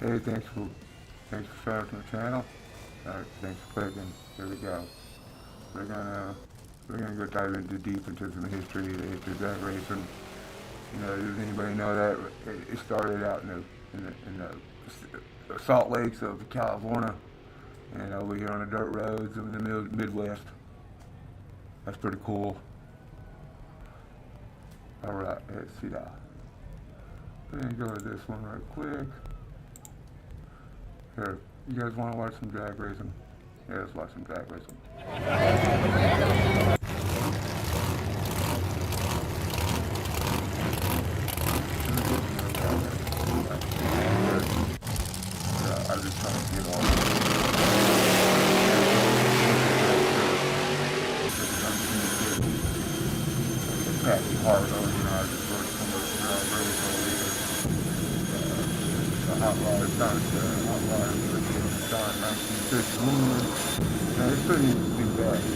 Hey, thanks for starting the channel. Thanks for clicking. Here we go. We're gonna we're gonna go dive into deep into some history, the history of drag racing. Does anybody know that it started out in the Salt Lakes of California, and over here on the dirt roads of the Midwest. That's pretty cool. All right, let's see that. Let me go to this one right quick. Here, you guys want to watch some drag racing? Yeah, let's watch some drag racing. I'm just trying to get on. It's actually hard though, I just worked so much drag racing over here. The hot rod started 1951. Now, it's pretty interesting facts.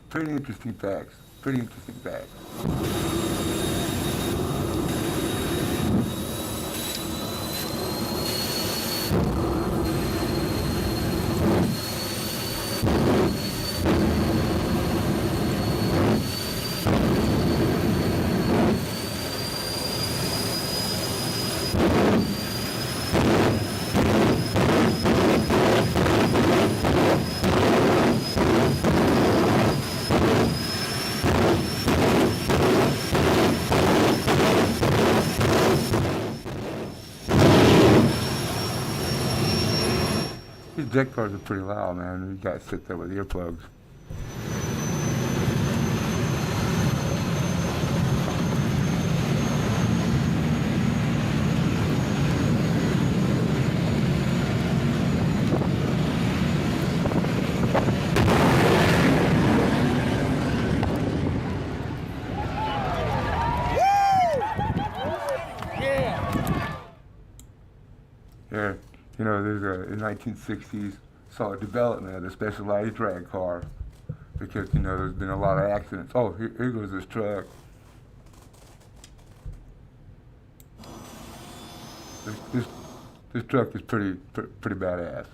Pretty interesting facts. Pretty interesting facts. These deck cars are pretty loud, man. You gotta sit there with earplugs. Here, there's in 1960s, saw a development of the specialized drag car because, there's been a lot of accidents. Oh, here goes this truck. This truck is pretty badass.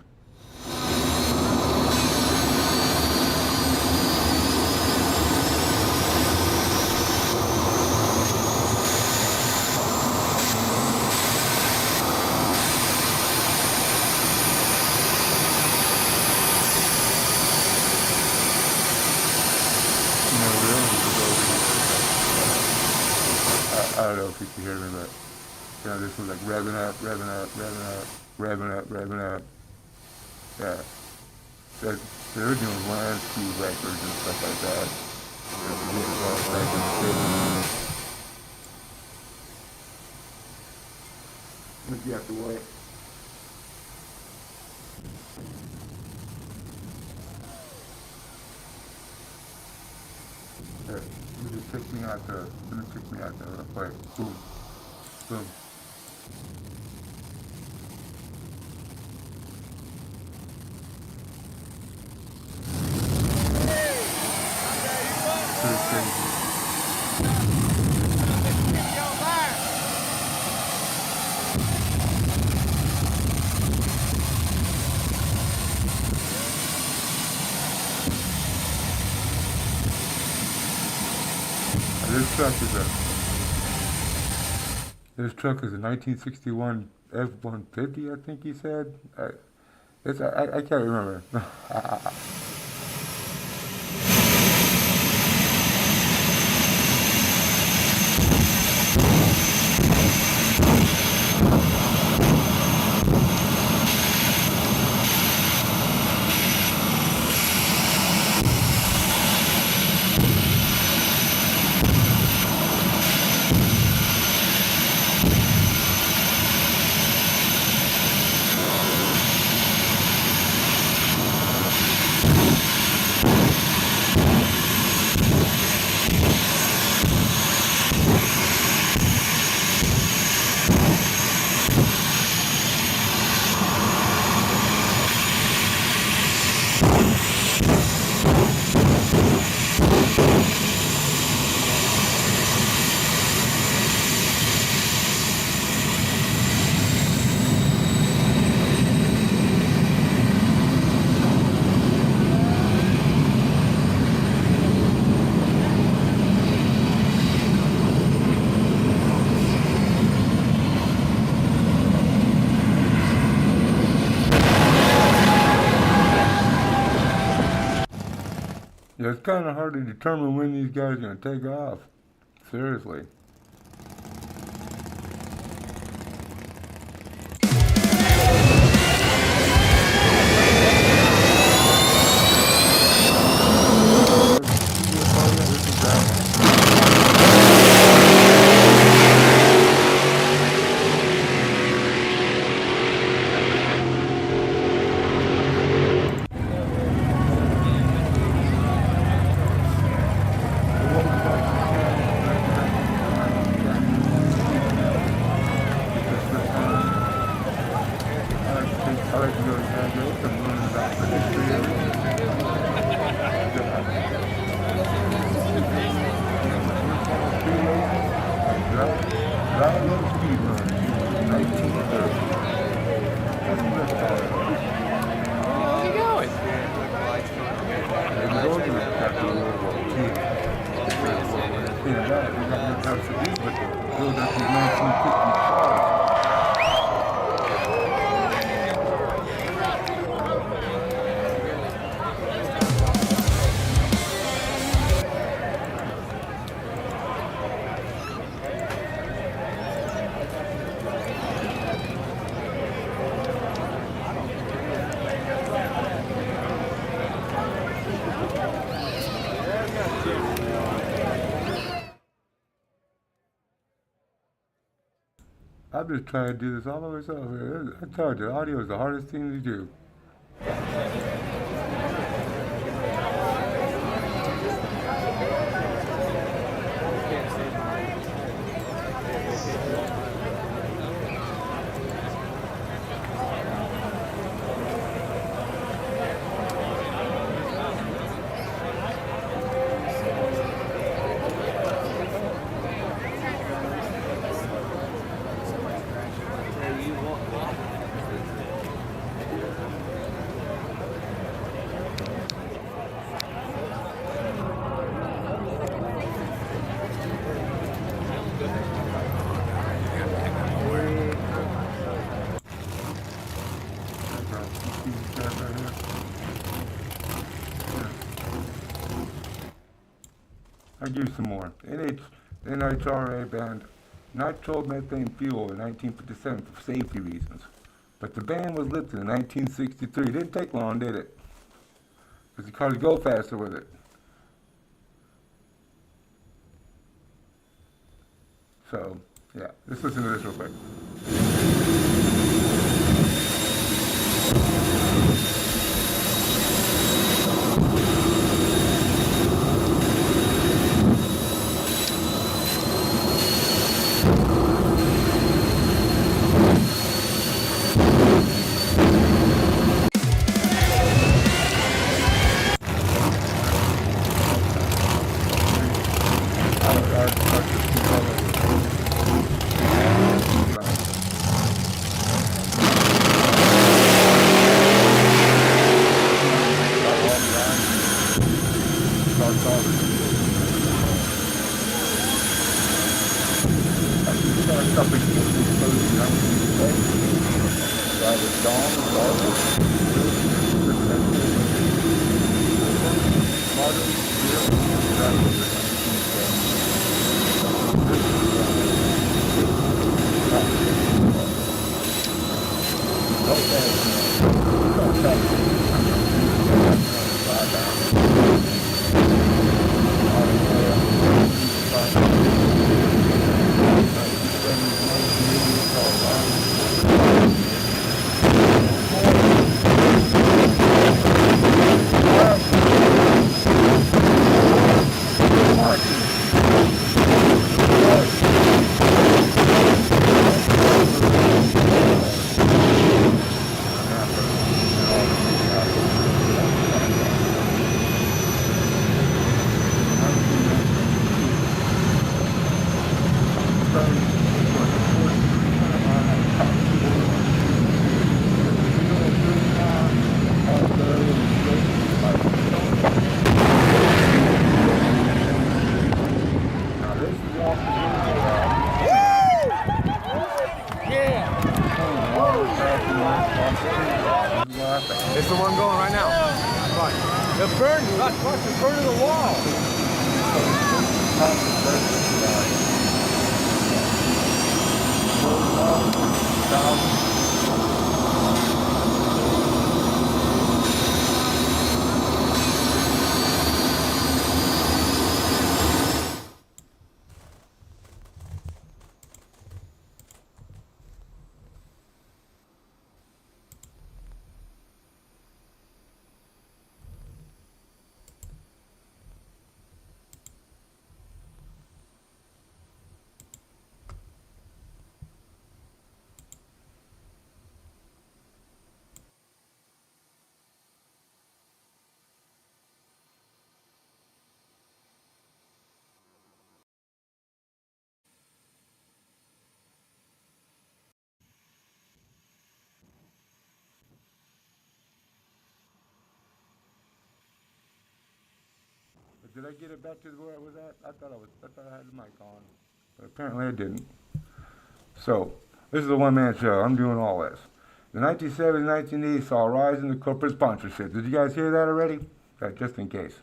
I don't know if you can hear me, but this was like revving up. Yeah. The original Land Speed records and stuff like that. But you have to wait. Here, let me take me out there real quick. Boom. Boom. Pretty crazy. This truck is a 1961 F-150, I think he said. I can't remember. Yeah, it's kind of hard to determine when these guys are going to take off. Seriously. I like to go to Vegas and learn about the history of it. Drive little speed run, 1930. How's it going? It was over after World War II. Yeah, that, we got no time to eat, but build up these 1950 cars. I'm just trying to do this all by myself. I told you, audio is the hardest thing to do. I'll give you some more. NHRA banned nitromethane fuel in 1957 for safety reasons. But the ban was lifted in 1963. It didn't take long, did it? Because the cars go faster with it. So, yeah, let's listen to this real quick. Not much in front of the wall. Did I get it back to where I was at? I thought I had the mic on, but apparently I didn't. So, this is a one-man show. I'm doing all this. The 1970s, 1980s saw a rise in the corporate sponsorship. Did you guys hear that already? Just in case.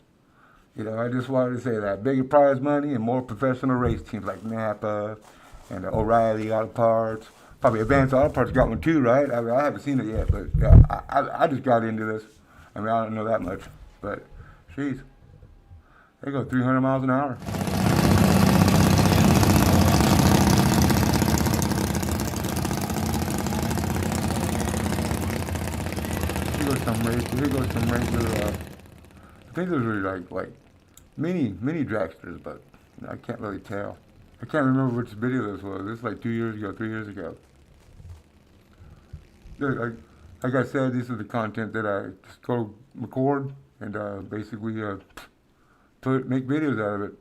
I just wanted to say that. Bigger prize money and more professional race teams like Napa and O'Reilly Auto Parts. Probably Advanced Auto Parts got one too, right? I mean, I haven't seen it yet, but yeah, I just got into this. I mean, I don't know that much, but jeez. They go 300 miles an hour. Here goes some regular, I think those were like mini dragsters, but I can't really tell. I can't remember which video this was. This was like 2 years ago, 3 years ago. Like I said, this is the content that I just go record and basically make videos out of it.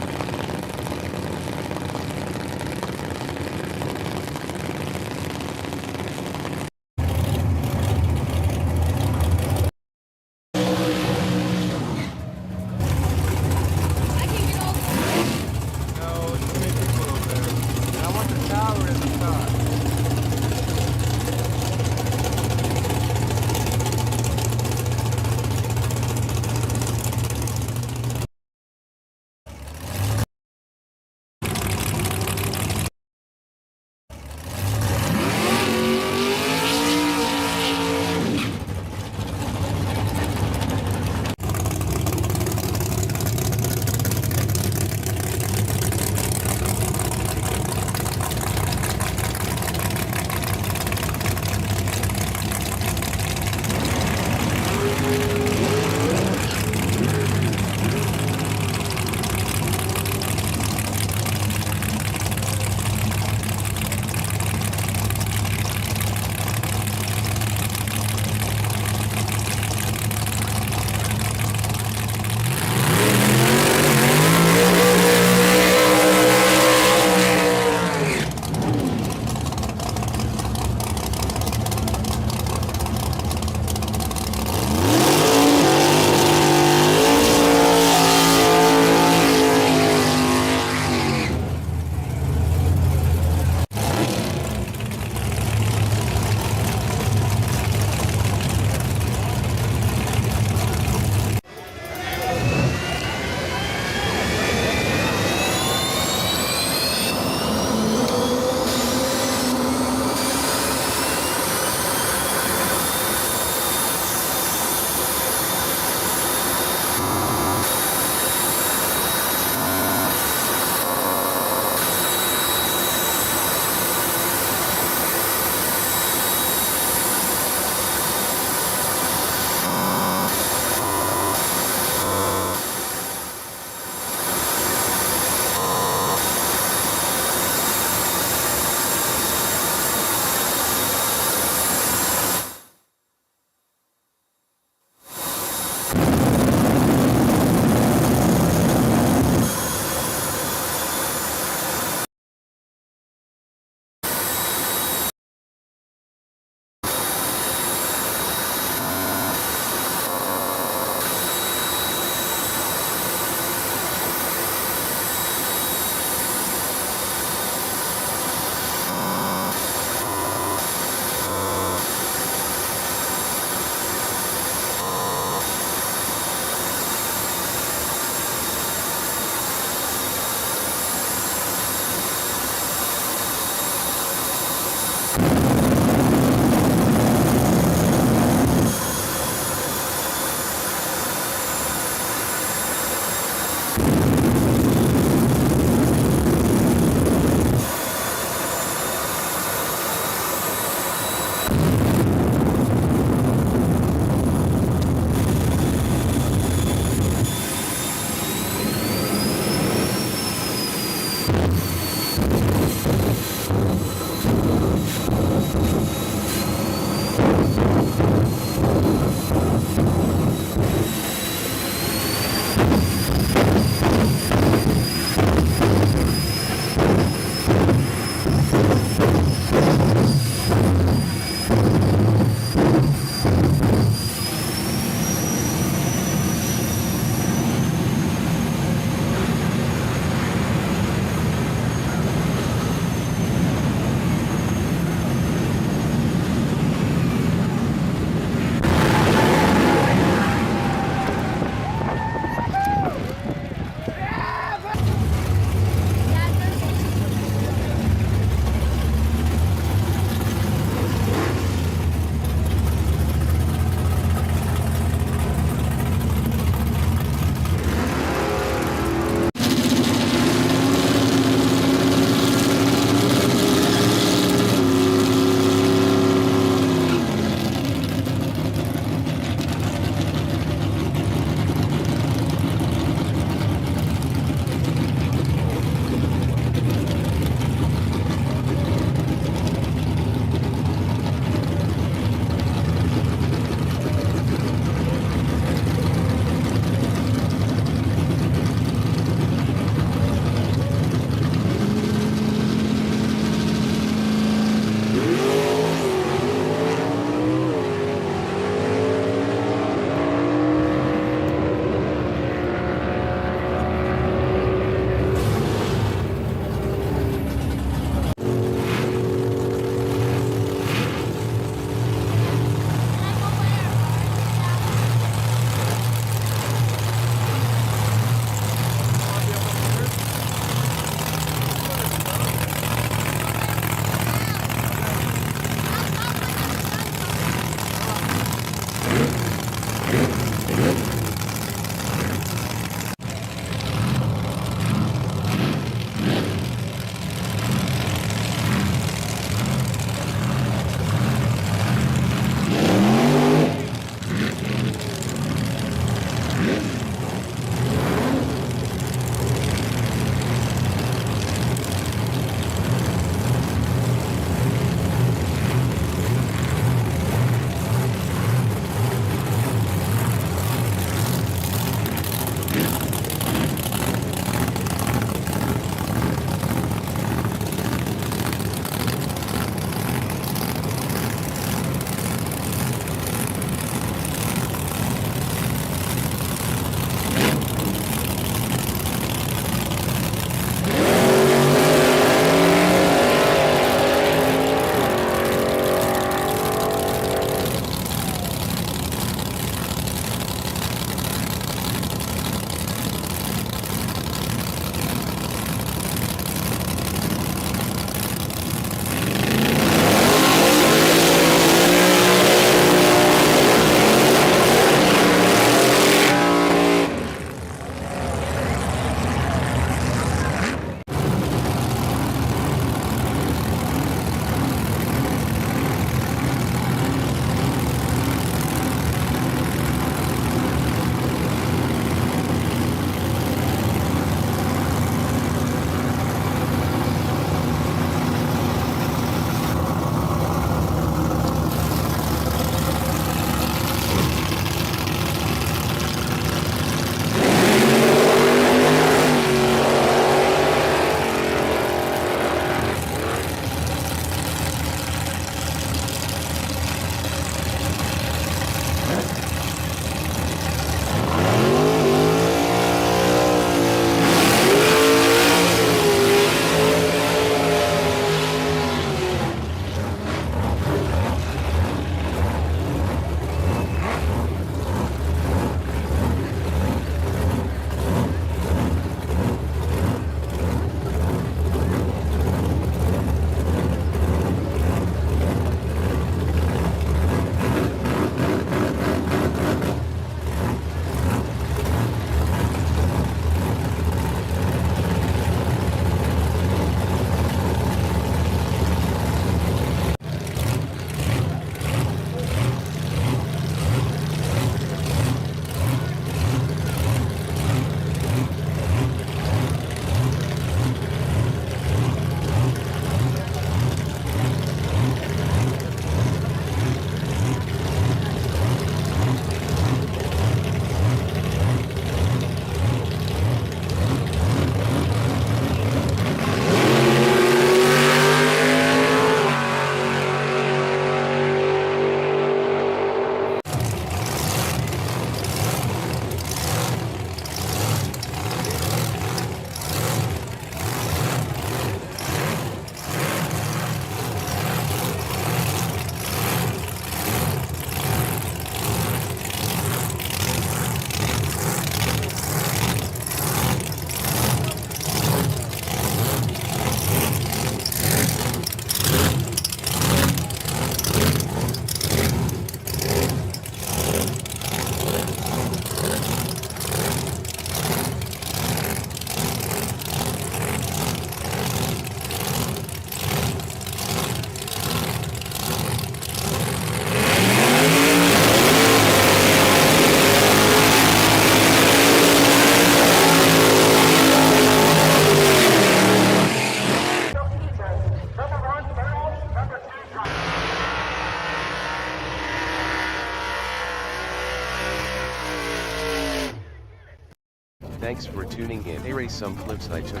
Thanks for tuning in. Erase some clips I took.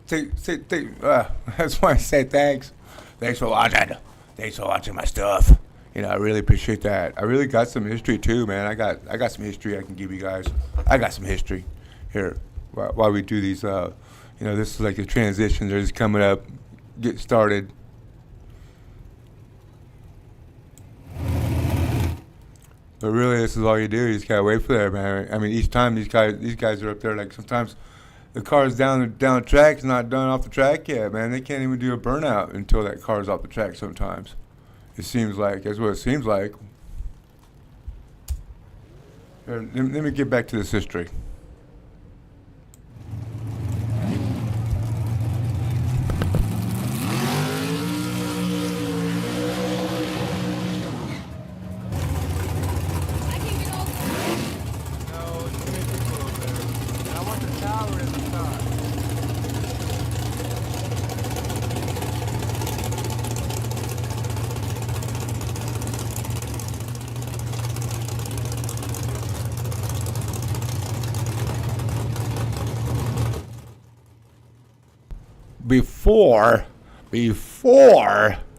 That's why I say thanks. Thanks for watching. Thanks for watching my stuff. I really appreciate that. I really got some history too, man. I got some history I can give you guys. I got some history here while we do these. This is like a transition. They're just coming up, get started. But really, this is all you do. You just gotta wait for that, man. I mean, each time these guys are up there. Like sometimes the car's down the track, it's not done off the track yet, man. They can't even do a burnout until that car's off the track. Sometimes it seems like that's what it seems like. Here, let me get back to this history.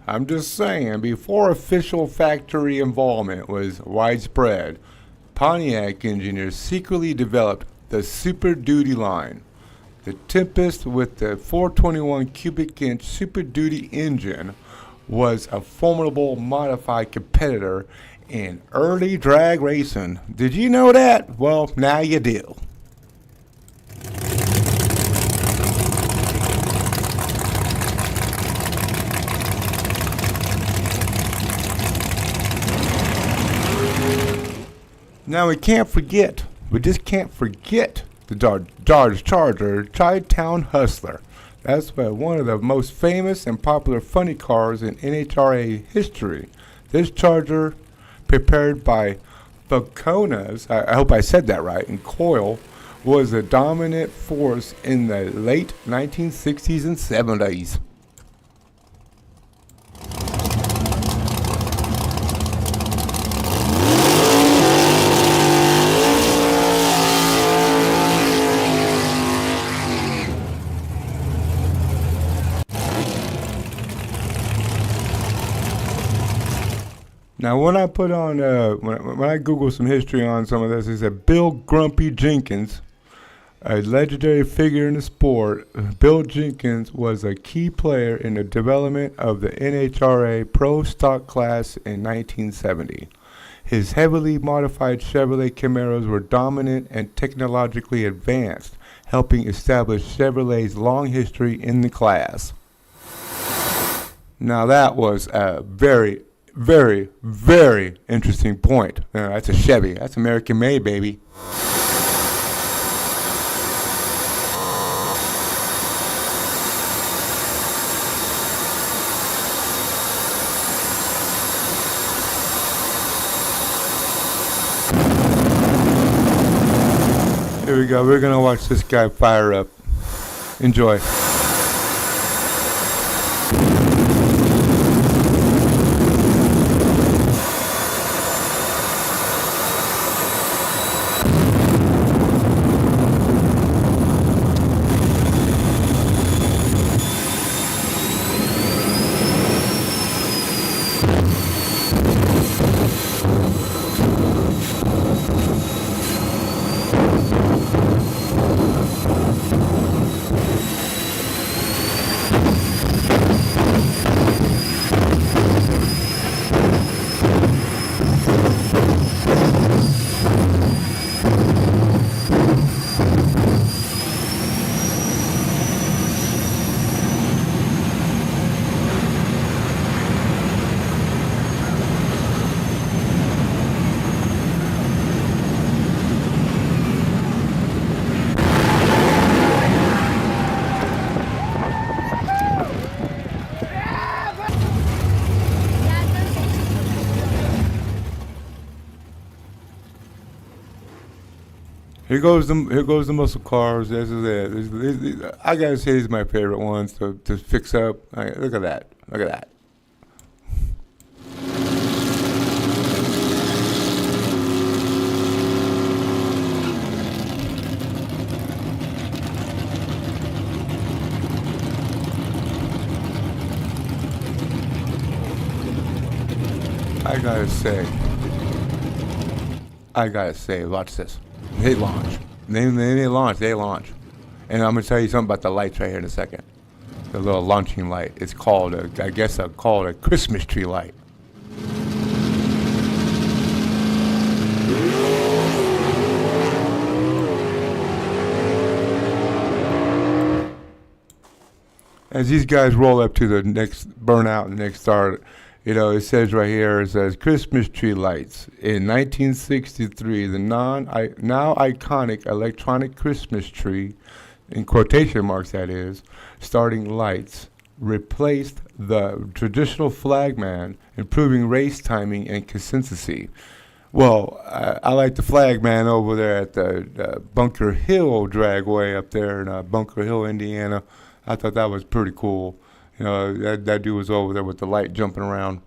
I'm just saying, before official factory involvement was widespread, Pontiac engineers secretly developed the Super Duty line. The Tempest with the 421 cubic inch Super Duty engine was a formidable modified competitor in early drag racing. Did you know that? Well, now you do. Now we just can't forget the Dodge Charger Chi-Town Hustler. That's one of the most famous and popular funny cars in NHRA history. This Charger, prepared by Falcones, I hope I said that right, and Coyle, was a dominant force in the late 1960s and 70s. Now, when I put on, when I Google some history on some of this, it said Bill Grumpy Jenkins, a legendary figure in the sport. Bill Jenkins was a key player in the development of the NHRA Pro Stock class in 1970. His heavily modified Chevrolet Camaros were dominant and technologically advanced, helping establish Chevrolet's long history in the class. Now, that was a very, very, very interesting point. That's a Chevy. That's American made, baby. Here we go. We're going to watch this guy fire up. Enjoy. Here goes the muscle cars. This is it. I gotta say, these are my favorite ones to fix up. Look at that. Look at that. I gotta say, watch this. They launch. They launch. And I'm gonna tell you something about the lights right here in a second. The little launching light. It's called, I guess I'll call it a Christmas tree light. As these guys roll up to the next burnout and the next start, you know, it says right here, it says Christmas tree lights. In 1963, the now iconic electronic Christmas tree, in quotation marks that is, starting lights, replaced the traditional flagman, improving race timing and consistency. Well, I like the flagman over there at the Bunker Hill Dragway up there in Bunker Hill, Indiana. I thought that was pretty cool. You know, that dude was over there with the light jumping around.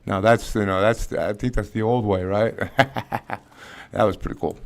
Now I think that's the old way, right? That was pretty cool.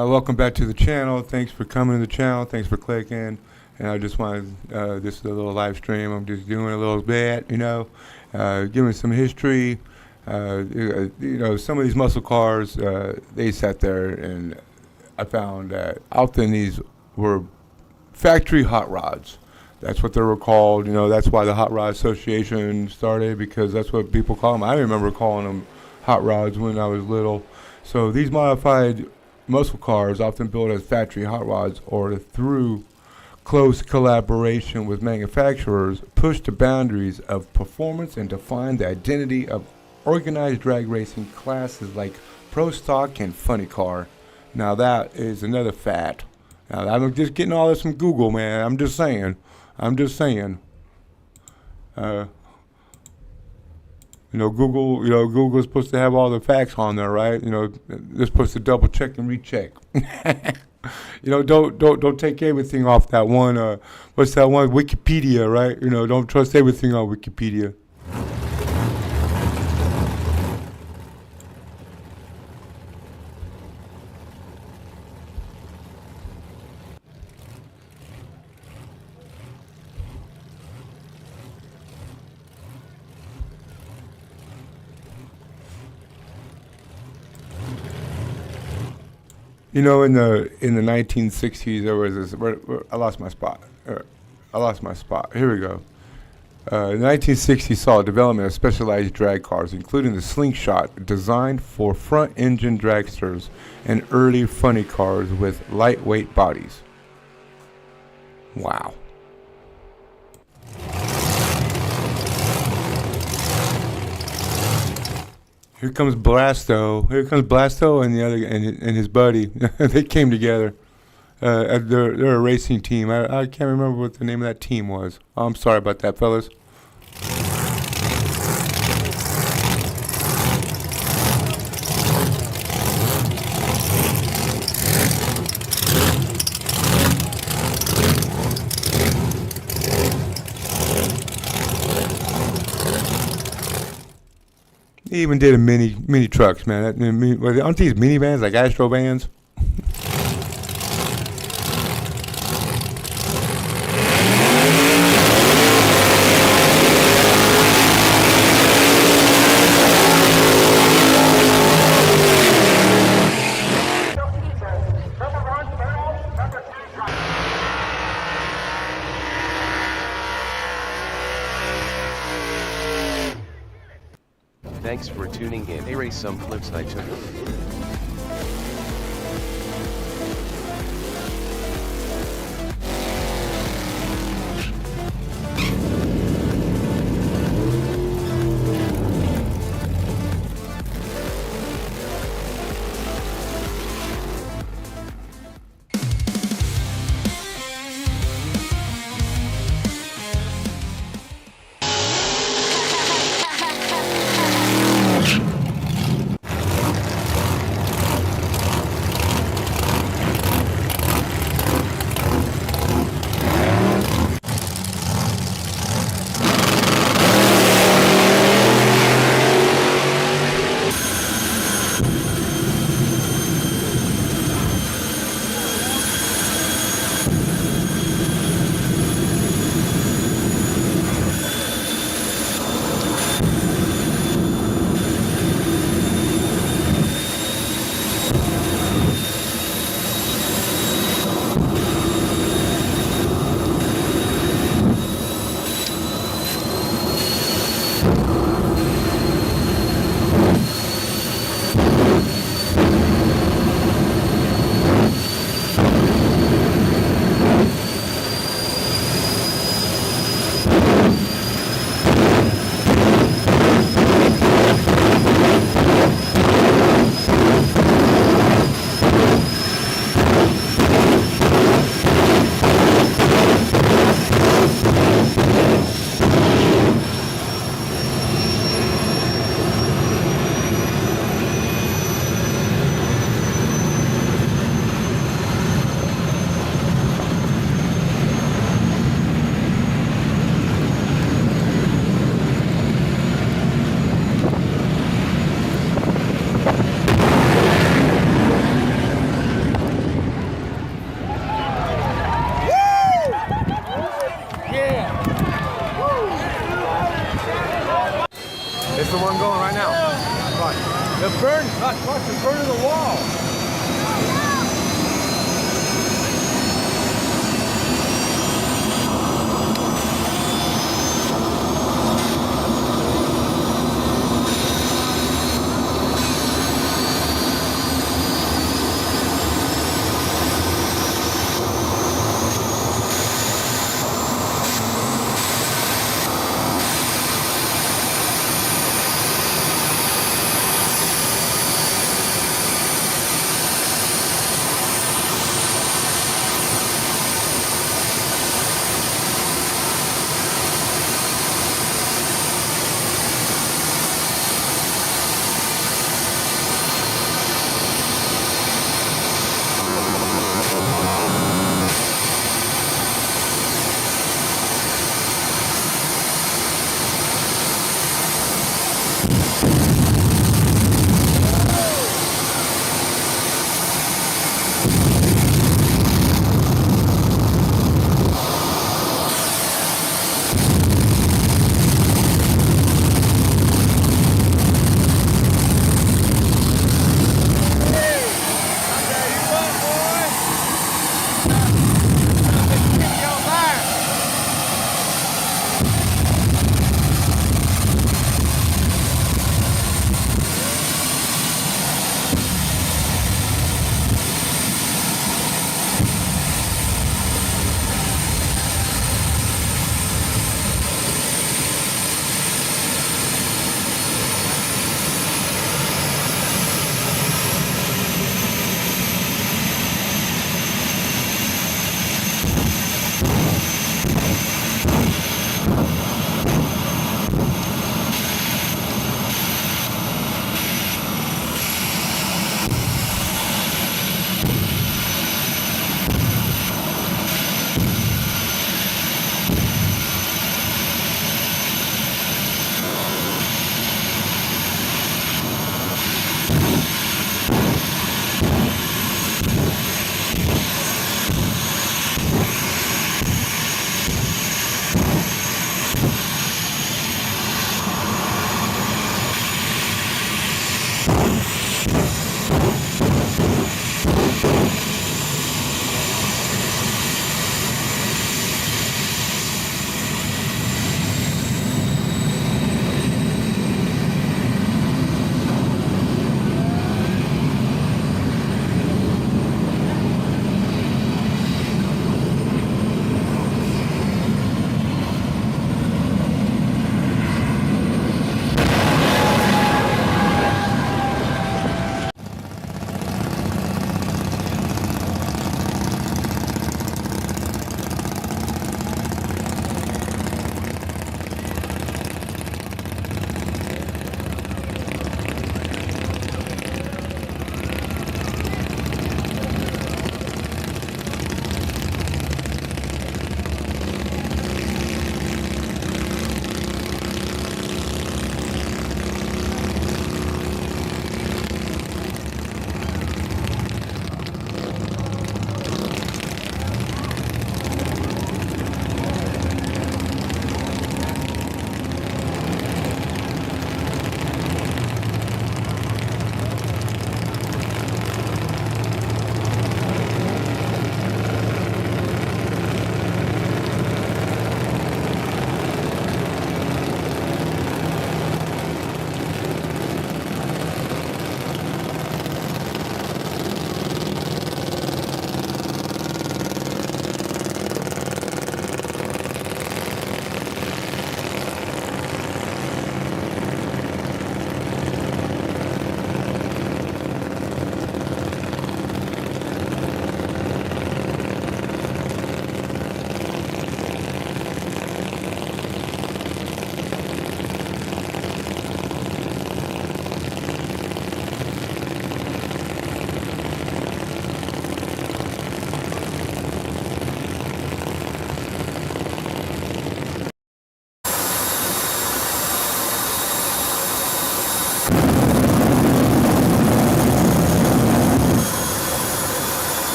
Welcome back to the channel. Thanks for coming to the channel. Thanks for clicking. And I just wanted, this is a little live stream. I'm just doing a little bit, giving some history. Some of these muscle cars, they sat there, and I found that often these were factory hot rods. That's what they were called. That's why the Hot Rod Association started, because that's what people call them. I remember calling them hot rods when I was little. So these modified muscle cars, often built as factory hot rods or through close collaboration with manufacturers, push the boundaries of performance and define the identity of organized drag racing classes like Pro Stock and Funny Car. Now that is another fact. Now I'm just getting all this from Google, man. I'm just saying. Google's supposed to have all the facts on there, right? They're supposed to double check and recheck. Don't take everything off that one. What's that one? Wikipedia, right? Don't trust everything on Wikipedia. In the 1960s, there was this. I lost my spot. Here we go. The 1960s saw the development of specialized drag cars, including the Slingshot, designed for front-engine dragsters, and early funny cars with lightweight bodies. Wow. Here comes Blasto and the other and his buddy. They came together. They're a racing team. I can't remember what the name of that team was. I'm sorry about that, fellas. He even did a mini trucks, man. Aren't these minivans like Astro vans? Thanks for tuning in. Erase some clips I took. It's the one going right now. Watch. It's burning. Watch, it's burning the wall.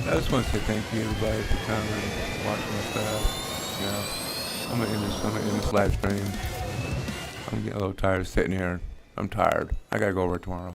I just want to say thank you everybody for coming and watching my stuff. You know, I'm gonna end this live stream. I'm getting a little tired of sitting here. I'm tired. I gotta go over tomorrow.